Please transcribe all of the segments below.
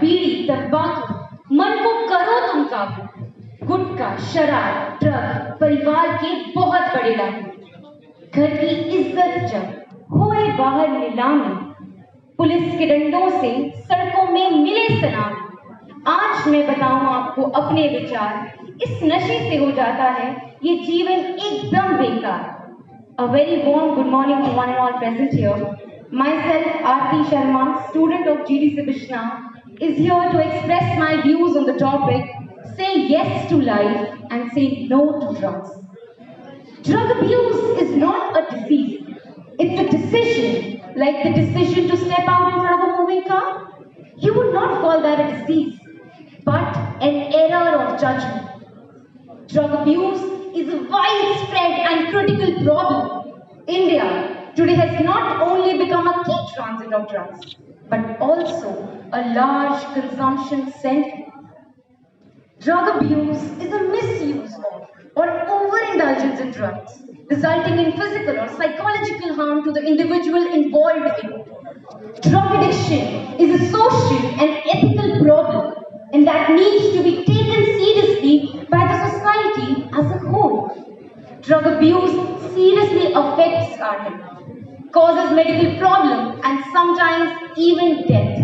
बीड़ी, तंबाकू, मन को करो तुम काबू। गुटखा, शराब, ड्रग परिवार के बहुत बड़े डाकू। घर की इज्जत जब होए बाहर नीलामी, पुलिस के डंडों से सड़कों में मिले सलामी। आज मैं बताऊं आपको अपने विचार, इस नशे से हो जाता है ये जीवन एकदम बेकार। A very warm good morning to one and all present here. Myself, Aarti Sharma, student of GD Sibishna, is here to express my views on the topic, say yes to life and say no to drugs. Drug abuse is not a disease. It's a decision, like the decision to step out in front of a moving car. You would not call that a disease, but an error of judgment. Drug abuse is a widespread and critical problem. India today has not only become a key transit of drugs, but also a large consumption center. Drug abuse is a misuse of or overindulgence in drugs, resulting in physical or psychological harm to the individual involved in it. Drug addiction is a social and ethical problem, and that needs to be taken seriously by the society as a whole. Drug abuse seriously affects our health, causes medical problems, and sometimes even death.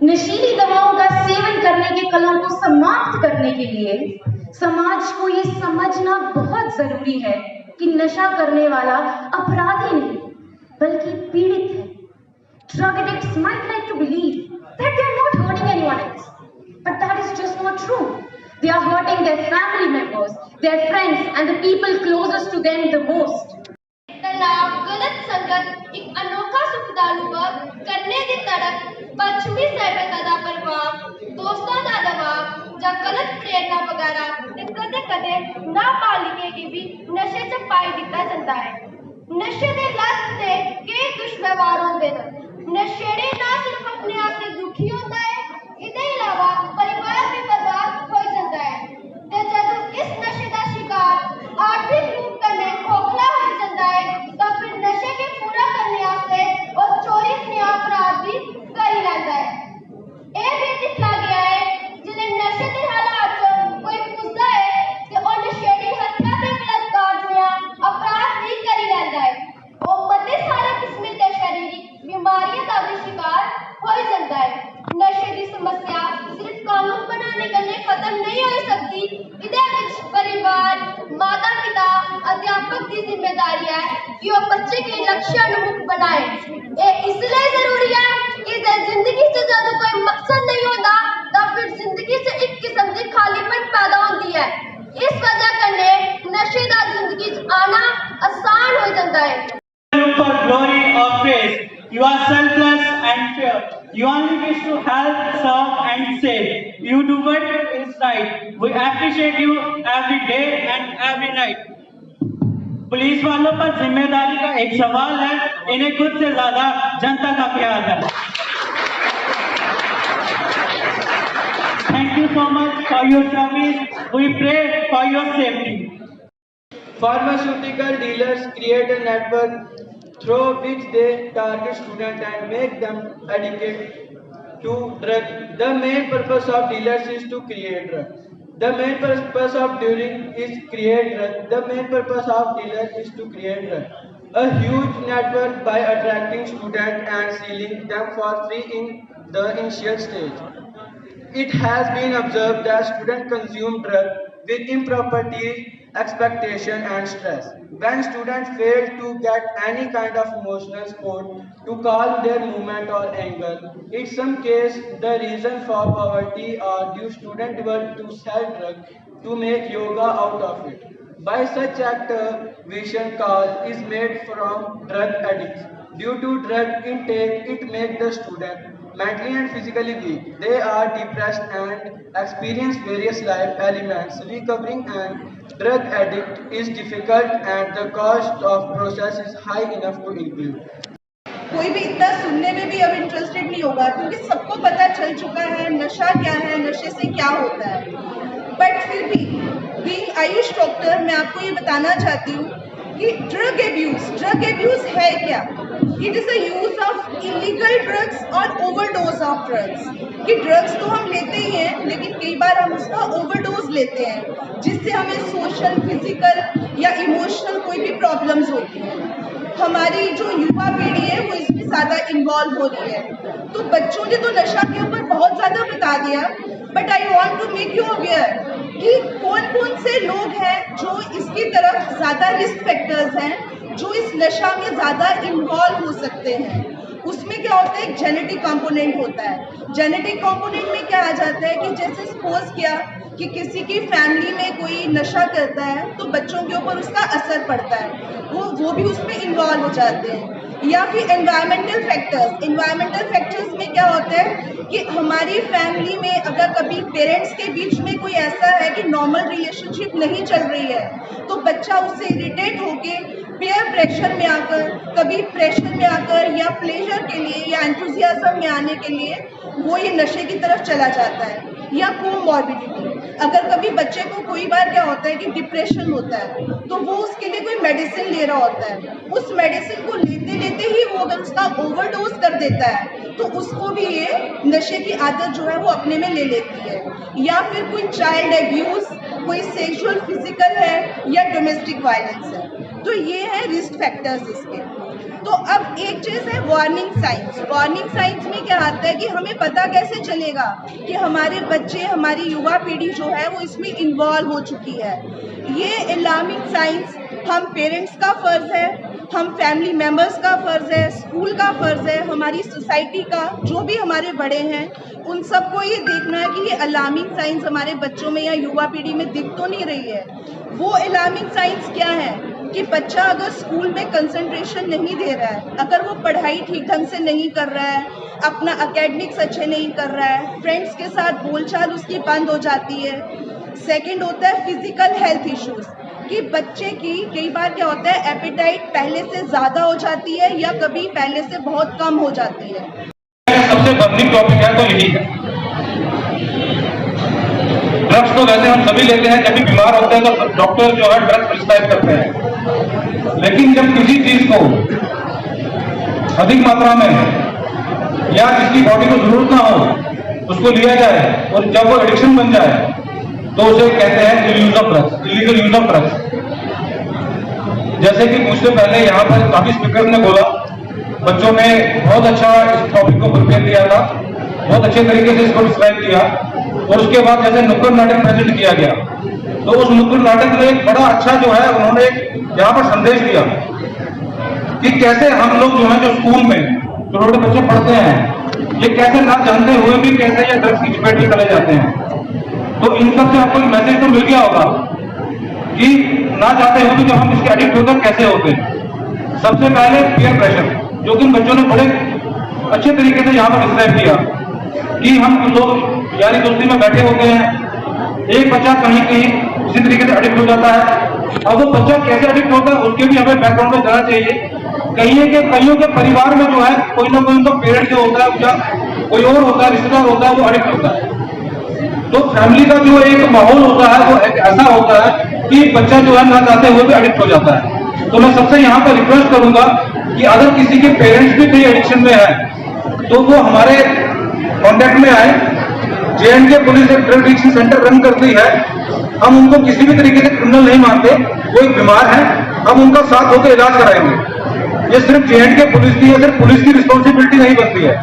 नशीली दवाओं का seven करने के कलों को समाप्त करने के लिए समाज को ये समझना बहुत जरूरी है कि नशा करने वाला अपराधी नहीं बल्कि पीड़ित है। Drug addicts might like to believe that they are not hurting anyone else, but that is just not true. They are hurting their family members, their friends, and the people closest to them the most. तलाक, गलत संगत, एक अनोखा सुखदारू वक्त, करने दी तड़प, पश्चिमी सभ्यता दा प्रभाव, दोस्तों दा दबाव, ਜਾਂ गलत प्रेरणा वगैरह ते कदे-कदे नाबालिगे गी भी नशे च पाई दिता ਜਾਂਦਾ है। नशे दे लत ते कई दुष्व्यवहार होंदे न। नशेड़ी ना सिर्फ अपने आप से दुखी होता है, इहदे अलावा परिवार भी बर्बाद हो जाता है। ते जदों इस नशे दा शिकार आर्थिक रूप कन्नै खोखला हो जाता है, तो फिर नशे के पूरा करने वास्ते और चोरी सनेहा अपराध भी कर ही लेता है। ਇਹ ਵੀ ਦਿਖਾ ਗਿਆ ਹੈ ਜਿਹੜੇ ਨਸ਼ੇ ਦੇ ਹਾਲਾਤ ਚ ਕੋਈ ਪੁੱਛਦਾ ਹੈ ਤੇ ਉਹ ਨਸ਼ੇੜੀ ਹੱਥਾਂ ਤੇ ਬਲਾਤਕਾਰ ਜਿਹਾ ਅਪਰਾਧ ਵੀ ਕਰ ਹੀ ਲੈਂਦਾ ਹੈ। ਉਹ ਮਤੇ ਸਾਰੇ ਕਿਸਮ ਦੇ ਸਰੀਰਕ ਬਿਮਾਰੀਆਂ ਦਾ ਵੀ ਸ਼ਿਕਾਰ ਹੋ ਜਾਂਦਾ ਹੈ। ਨਸ਼ੇ ਦੀ ਸਮੱਸਿਆ ਸਿਰਫ ਕਾਨੂੰਨ ਬਣਾਉਣੇ ਗੱਲੇ ਖਤਮ ਨਹੀਂ ਹੋ ਸਕਦੀ, ਇਹਦੇ ਵਿੱਚ ਪਰਿਵਾਰ, ਮਾਤਾ ਪਿਤਾ, ਅਧਿਆਪਕ ਦੀ ਜ਼ਿੰਮੇਵਾਰੀ ਹੈ ਕਿ ਉਹ ਬੱਚੇ के लक्ष्य उन्मुख बनाए। ये इसलिए जरूरी है कि जिंदगी से जब कोई मकसद नहीं होता तो फिर जिंदगी से एक किस्म की खालीपन पैदा होती है। इस वजह करने नशे का जिंदगी आना आसान हो जाता है। For glory or praise, you are selfless and pure. You only wish to help, serve, and save. You do what is right. We appreciate you every day and every night. Police वालों पर जिम्मेदारी का एक सवाल है, इन्हें खुद से ज्यादा जनता का प्यार है। Thank you so much for your service. We pray for your safety. Pharmaceutical dealers create a network through which they target students and make them addicted to drugs. The main purpose of dealers is to create drugs. The main purpose of dealing is create drugs. The main purpose of dealers is to create drugs. A huge network by attracting students and selling them for free in the initial stage. It has been observed that students consume drugs with impropriety, expectation and stress. When students fail to get any kind of emotional support to calm their movement or anger, in some case the reason for poverty or due student develop to sell drugs to make yoga out of it. By such act, vision call is made from drug addicts. Due to drug intake, it makes the student mentally and physically weak. They are depressed and experience various life elements. Recovering and drug addict is difficult and the cost of process is high enough to include. कोई भी इतना सुनने में भी अब interested नहीं होगा क्योंकि सबको पता चल चुका है नशा क्या है, नशे से क्या होता है। बट फिर भी बीइंग आयुष डॉक्टर मैं आपको ये बताना चाहती हूँ कि ड्रग एब्यूज है क्या? It is a use of illegal drugs और ओवरडोज ऑफ ड्रग्स। कि ड्रग्स तो हम लेते ही हैं, लेकिन कई बार हम उसका ओवरडोज लेते हैं, जिससे हमें सोशल, फिजिकल या इमोशनल कोई भी प्रॉब्लम्स होती हैं। हमारी जो युवा पीढ़ी है वो इसमें ज़्यादा इन्वॉल्व हो रही है। तो बच्चों ने तो नशा के ऊपर बहुत ज़्यादा बता दिया, but I want to make you aware कि कौन कौन से लोग हैं जो इसकी तरफ ज़्यादा रिस्क फैक्टर्स हैं, जो इस नशा में ज़्यादा इन्वॉल्व हो सकते हैं। उसमें क्या होता है, एक जेनेटिक कंपोनेंट होता है। जेनेटिक कंपोनेंट में क्या आ जाता है कि जैसे सपोज किया कि किसी की फैमिली में कोई नशा करता है तो बच्चों के ऊपर उसका असर पड़ता है, वो भी उसमें इन्वॉल्व हो जाते हैं। या फिर एनवायरमेंटल फैक्टर्स में क्या होता है कि हमारी फैमिली में अगर कभी पेरेंट्स के बीच में कोई ऐसा है कि नॉर्मल रिलेशनशिप नहीं चल रही है, तो बच्चा उससे इरिटेट होके पीयर प्रेशर में आकर, कभी प्रेशर में आकर या प्लेजर के लिए या एंथुसियाज्म में आने के लिए वो ये नशे की तरफ चला जाता है। या कोमॉर्बिडिटी, अगर कभी बच्चे को कोई बार क्या होता है कि डिप्रेशन होता है, तो वो उसके लिए कोई मेडिसिन ले रहा होता है, उस मेडिसिन को लेते लेते ही वो अगर उसका ओवरडोज कर देता है तो उसको भी ये नशे की आदत जो है वो अपने में ले लेती है। या फिर कोई चाइल्ड एब्यूज, कोई सेक्सुअल, फिजिकल है या डोमेस्टिक वायलेंस है, तो ये है रिस्क फैक्टर्स इसके। तो अब एक चीज़ है वार्निंग साइंस। वार्निंग साइंस में क्या आता है कि हमें पता कैसे चलेगा कि हमारे बच्चे, हमारी युवा पीढ़ी जो है वो इसमें इन्वॉल्व हो चुकी है। ये अलार्मिंग साइंस हम पेरेंट्स का फ़र्ज़ है, हम फैमिली मेम्बर्स का फ़र्ज़ है, स्कूल का फ़र्ज़ है, हमारी सोसाइटी का, जो भी हमारे बड़े हैं उन सबको ये देखना है कि ये अलार्मिंग साइंस हमारे बच्चों में या युवा पीढ़ी में दिख तो नहीं रही है। वो अलार्मिंग साइंस क्या है कि बच्चा अगर स्कूल में कंसंट्रेशन नहीं दे रहा है, अगर वो पढ़ाई ठीक ढंग से नहीं कर रहा है, अपना एकेडमिक्स अच्छे नहीं कर रहा है, फ्रेंड्स के साथ बोलचाल उसकी बंद हो जाती है। सेकंड होता है फिजिकल हेल्थ इश्यूज, कि बच्चे की कई बार क्या होता है एपेटाइट पहले से ज़्यादा हो जाती है या कभी पहले से बहुत कम हो जाती है। सबसे बर्निंग टॉपिक है तो यही है। ड्रग्स तो वैसे हम सभी लेते हैं, जब भी बीमार होते हैं तो डॉक्टर जो है ड्रग्स प्रिस्क्राइब करते हैं, लेकिन जब किसी चीज को अधिक मात्रा में या जिसकी बॉडी को जरूरत ना हो उसको लिया जाए और जब वो एडिक्शन बन जाए तो उसे कहते हैं इलीगल यूज ऑफ ड्रग्स। जैसे कि मुझसे पहले यहाँ पर काफी स्पीकर ने बोला, बच्चों ने बहुत अच्छा इस टॉपिक को प्रिपेयर किया था, बहुत अच्छे तरीके से इसको डिस्क्राइब किया, और उसके बाद जैसे नुक्कड़ नाटक प्रेजेंट किया गया तो उस नुक्कड़ नाटक में एक बड़ा अच्छा जो है उन्होंने यहाँ पर संदेश दिया कि कैसे हम लोग जो है जो स्कूल में जो छोटे बच्चे पढ़ते हैं ये कैसे ना जानते हुए भी कैसे ये ड्रग्स की चपेट में चले जाते हैं। तो इन सब से आपको मैसेज तो मिल गया होगा कि ना चाहते हुए भी जब हम इसके एडिक्ट होकर कैसे होते हैं। सबसे पहले पीयर प्रेशर, जो कि बच्चों ने बड़े अच्छे तरीके से यहाँ पर डिस्क्राइब किया कि हम लोग यारी दोस्ती में बैठे होते हैं, एक बच्चा कहीं कहीं उसी तरीके से एडिक्ट हो जाता है। अब वो बच्चा कैसे एडिक्ट होता है उसके भी हमें बैकग्राउंड में जाना चाहिए। कईयों के परिवार में जो है कोई ना कोई उनका पेरेंट जो होता है या कोई और होता है, रिश्तेदार होता है, वो एडिक्ट होता है। तो फैमिली का जो एक माहौल होता है वो ऐसा होता है कि बच्चा जो है ना चाहते हुए भी एडिक्ट हो जाता है। तो मैं सबसे यहाँ पर रिक्वेस्ट करूंगा कि अगर किसी के पेरेंट्स भी कहीं एडिक्शन में है तो वो हमारे कॉन्टेक्ट में आए। J&K पुलिस एक ड्रग एडिक्शन सेंटर रन करती है, हम उनको किसी भी तरीके से क्रिमिनल नहीं मानते, वो एक बीमार है, हम उनका साथ होकर इलाज कराएंगे। ये सिर्फ J&K पुलिस की है, सिर्फ पुलिस की रिस्पॉन्सिबिलिटी नहीं बनती है,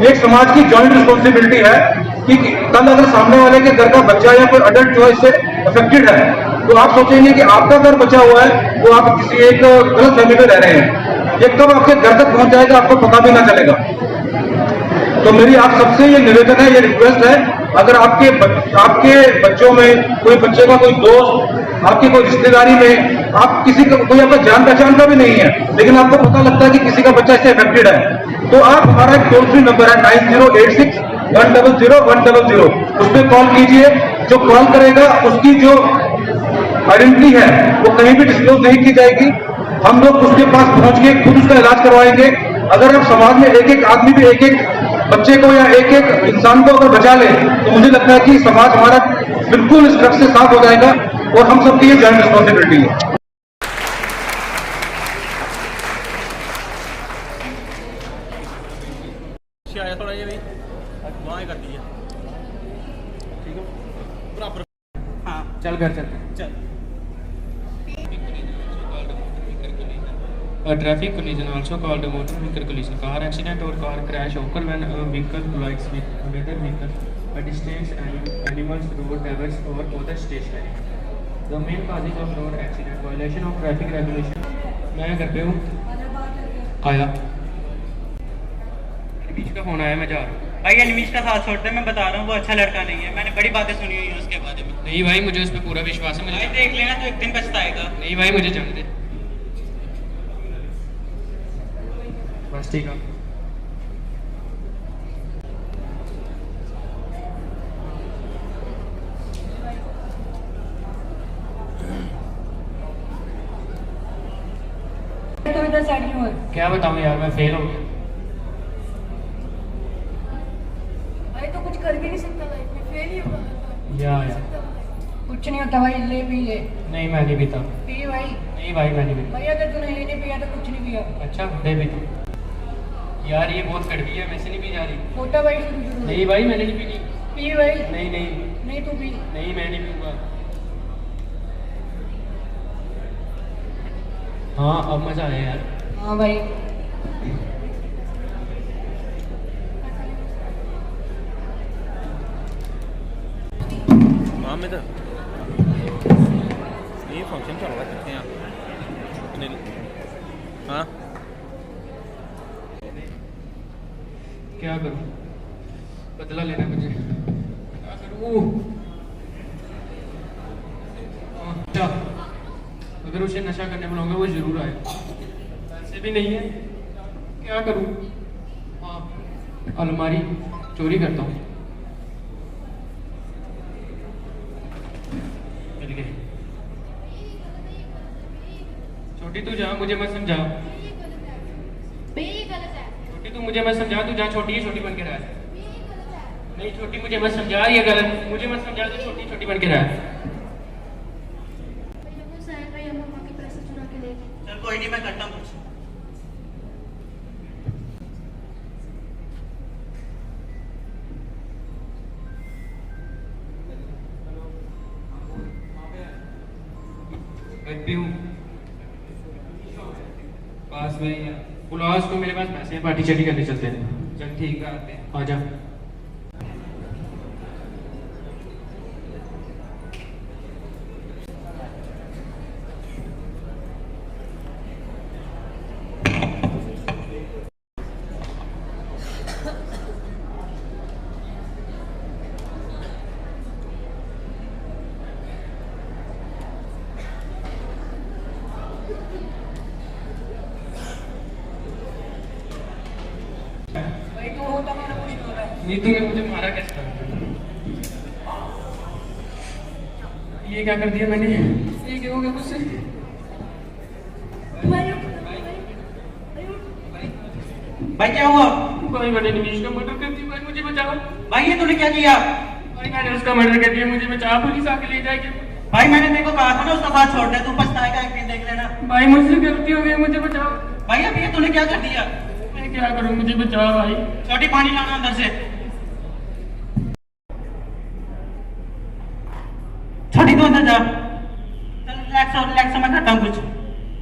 एक समाज की जॉइंट रिस्पॉन्सिबिलिटी है कि कल अगर सामने वाले के घर का बच्चा या कोई अडल्ट जो है इससे अफेक्टेड है तो आप सोचेंगे कि आपका घर बचा हुआ है, वो आप किसी एक गलत फहमी में रह रहे हैं, ये कब आपके घर तक पहुंच जाएगा आपको पता भी ना चलेगा। तो मेरी आप सबसे ये निवेदन है, ये रिक्वेस्ट है, अगर आपके बच्चों में कोई बच्चे का कोई दोस्त, आपकी कोई रिश्तेदारी में आप किसी का कोई आपका जान पहचान का भी नहीं है लेकिन आपको पता लगता है कि किसी का बच्चा इससे अफेक्टेड है, तो आप हमारा एक टोल फ्री नंबर है 9086 100 100, उस पर कॉल कीजिए। जो कॉल करेगा उसकी जो आइडेंटिटी है वो कहीं भी डिस्क्लोज नहीं की जाएगी, हम लोग उसके पास पहुंच के खुद उसका इलाज करवाएंगे। अगर आप समाज में एक एक आदमी भी एक एक बच्चे को या एक एक इंसान को अगर बचा ले तो मुझे लगता है कि समाज हमारा बिल्कुल इस ड्रग्स से साफ हो जाएगा और हम सबकी ये जॉइंट रिस्पॉन्सिबिलिटी है। आया थोड़ा ये भाई वहाँ कर दीजिए। हाँ चल घर चलते हैं। चल। A traffic collision, also called a motor vehicle collision, car accident or car crash occur when a vehicle collides with another vehicle, pedestrians, animals, road drivers, or other stationary. The main causes of road accident, violation of traffic regulation. मैं घर पे हूँ, आया। बीच का phone आया, मैं जा रहा हूँ। भाई अनिमीश का साथ छोड़ दे, मैं बता रहा हूँ वो अच्छा लड़का नहीं है। मैंने बड़ी बातें सुनी हुई है उसके बारे में। नहीं भाई, मुझे उस पर पूरा विश्वास है। भाई देख लेना तो एक दिन पछताएगा। नहीं भाई, मुझे जाने दे। बस ठीक है। तो इधर साइड क्यों है? क्या बताऊँ यार, मैं फेल हो गया। भाई तो कुछ कर भी नहीं सकता लाइफ में, फेल ही होगा। या कुछ नहीं होता भाई, ले पी ले। नहीं, मैं नहीं पीता। पी भाई। नहीं भाई, मैं नहीं पीता। भाई अगर तूने ये नहीं पिया तो कुछ नहीं पिया। अच्छा, दे पीता। यार ये बहुत कड़वी है, वैसे नहीं पी जा रही। मोटा भाई शुरू। नहीं भाई, मैंने नहीं पीनी। पी भाई। नहीं नहीं नहीं तू पी। नहीं, मैं नहीं पीऊंगा। हाँ अब मजा आया यार। हाँ भाई। में ये फंक्शन चल रहा कितने अनिल? हाँ क्या करूं? बदला लेना मुझे। क्या करूं? अच्छा, अगर उसे नशा करने बुलाऊंगा वो जरूर आए। पैसे भी नहीं है, क्या करूं? हाँ, अलमारी चोरी करता हूँ। मिल गए। छोटी तू जा, मुझे मत समझा। छोटी तू मुझे मत समझा, तू जा। छोटी है, छोटी बन के रहा। नहीं छोटी मुझे मत समझा, ये गलत। मुझे मत समझा, तू छोटी छोटी बन के रहा। चल कोई नहीं, मैं करता हूँ कुछ। भी हूँ पास में ही है। बुलाओ उसको, मेरे पास पैसे हैं, पार्टी चली करने चलते हैं। चल ठीक है, आते हैं। आ जा। नीतू ने मुझे मारा कैसे? ये क्या कर दिया मैंने? ये क्या हो गया मुझसे? भाई क्या हुआ? भाई मैंने निमिष का मर्डर कर दिया। भाई मुझे बचाओ। भाई ये तूने क्या किया? भाई मैंने उसका मर्डर कर दिया, मुझे बचाओ। पुलिस आके ले जाएगी। भाई मैंने तेरे को कहा था ना उसका साथ छोड़ दे, तू पछताएगा एक दिन, देख लेना। भाई मुझसे गलती हो गई, मुझे बचाओ। भाई अब ये तूने क्या कर दिया? मैं क्या करूं, मुझे बचाओ भाई। छोटी पानी लाना अंदर से। छोटी तू अंदर जा। चल रिलैक्स हो, रिलैक्स हो, मैं करता हूँ कुछ।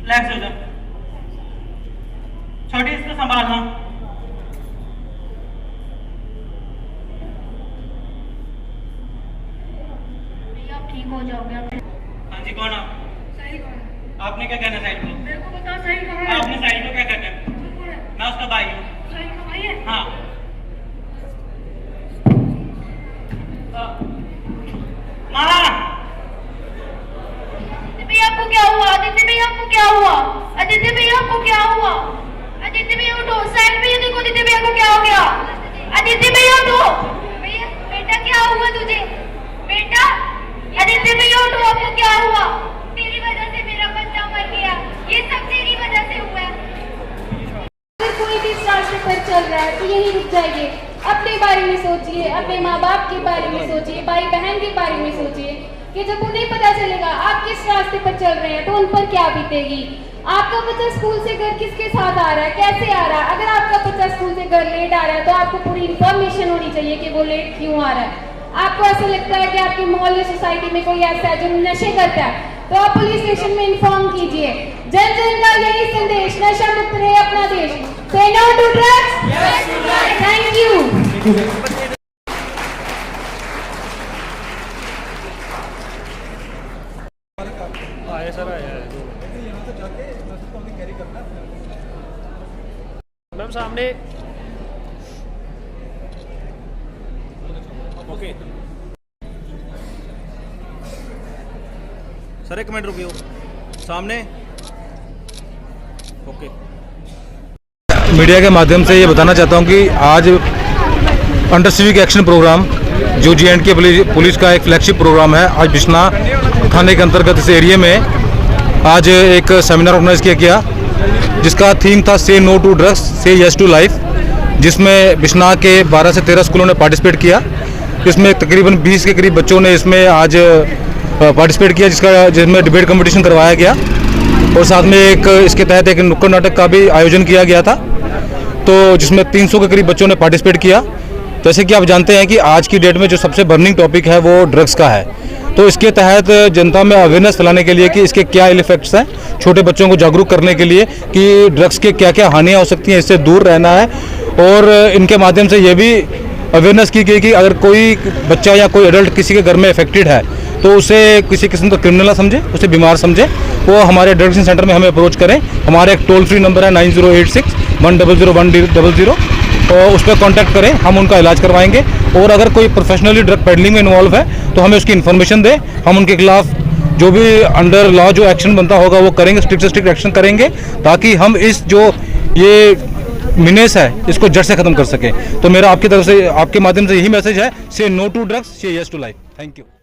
रिलैक्स हो जा। छोटी इसको संभालना। आप ठीक हो जाओगे। हाँ जी, कौन आप? सही कौन? आपने क्या करना साइड को? मेरे को बता सही कौन है? आपने साइड को क्या करना है? मैं उसका भाई हूँ। सही का भाई है? हाँ। माँ! भैया आपको क्या हुआ? आदित्य भैया आपको क्या हुआ? आदित्य भैया आपको क्या हुआ? आदित्य भैया उठो, साइड में ये देखो, आदित्य भैया को क्या हो गया? आदित्य भैया उठो। भैया बेटा क्या हुआ तुझे? बेटा आदित्य भैया उठो, आपको क्या हुआ? तेरी वजह से मेरा बच्चा मर गया, ये सब तेरी वजह से हुआ है। अगर कोई भी इस रास्ते पर चल रहा है तो यही रुक जाइए। अपने बारे में सोचिए, अपने माँ बाप के बारे में सोचिए, भाई बहन के बारे में सोचिए कि जब उन्हें पता चलेगा आप किस रास्ते पर चल रहे हैं तो उन पर क्या बीतेगी। आपका बच्चा स्कूल से घर किसके साथ आ रहा है, कैसे आ रहा है? अगर आपका बच्चा स्कूल से घर लेट आ रहा है तो आपको पूरी इन्फॉर्मेशन होनी चाहिए कि वो लेट क्यों आ रहा है। आपको ऐसा लगता है कि आपकी मोहल्ले सोसाइटी में कोई ऐसा है जो नशे करता है, तो आप पुलिस स्टेशन में इन्फॉर्म कीजिए। जन जन का यही संदेश, नशा मुक्त रहे अपना देश। Say no to drugs. Thank you. Ma'am सामने ओके सर, एक मिनट रुकियो, सामने ओके। मीडिया के माध्यम से ये बताना चाहता हूँ कि आज अंडर सिविक एक्शन प्रोग्राम जो J&K पुलिस का एक फ्लैगशिप प्रोग्राम है, आज बिश्ना थाने के अंतर्गत इस एरिया में आज एक सेमिनार ऑर्गेनाइज किया गया, जिसका थीम था से no to drugs say yes to life, जिसमें बिश्ना के 12 से 13 स्कूलों ने पार्टिसिपेट किया। इसमें तकरीबन 20 के करीब बच्चों ने इसमें आज पार्टिसिपेट किया, जिसमें डिबेट कंपटीशन करवाया गया और साथ में एक इसके तहत एक नुक्कड़ नाटक का भी आयोजन किया गया था, तो जिसमें 300 के करीब बच्चों ने पार्टिसिपेट किया। जैसे कि आप जानते हैं कि आज की डेट में जो सबसे बर्निंग टॉपिक है वो ड्रग्स का है, तो इसके तहत जनता में अवेयरनेस फैलाने के लिए कि इसके क्या इल इफेक्ट्स हैं, छोटे बच्चों को जागरूक करने के लिए कि ड्रग्स के क्या क्या हानियाँ हो सकती हैं, इससे दूर रहना है। और इनके माध्यम से ये भी अवेयरनेस की गई कि अगर कोई बच्चा या कोई एडल्ट किसी के घर में इफेक्टेड है तो उसे किसी किस्म का क्रिमिनल ना समझे, उसे बीमार समझे, वो हमारे ड्रग्स सेंटर में हमें अप्रोच करें। हमारा एक टोल फ्री नंबर है 9086-100-100, और उस पर कॉन्टैक्ट करें, हम उनका इलाज करवाएंगे। और अगर कोई प्रोफेशनली ड्रग पेडलिंग में इन्वॉल्व है तो हमें उसकी इन्फॉर्मेशन दें, हम उनके खिलाफ जो भी अंडर लॉ जो एक्शन बनता होगा वो करेंगे, स्ट्रिक्ट से स्ट्रिक्ट एक्शन करेंगे, ताकि हम इस जो ये मिनेस है इसको जड़ से खत्म कर सकें। तो मेरा आपकी तरफ से, आपके माध्यम से यही मैसेज है, say no to drugs, say yes to life. Thank you.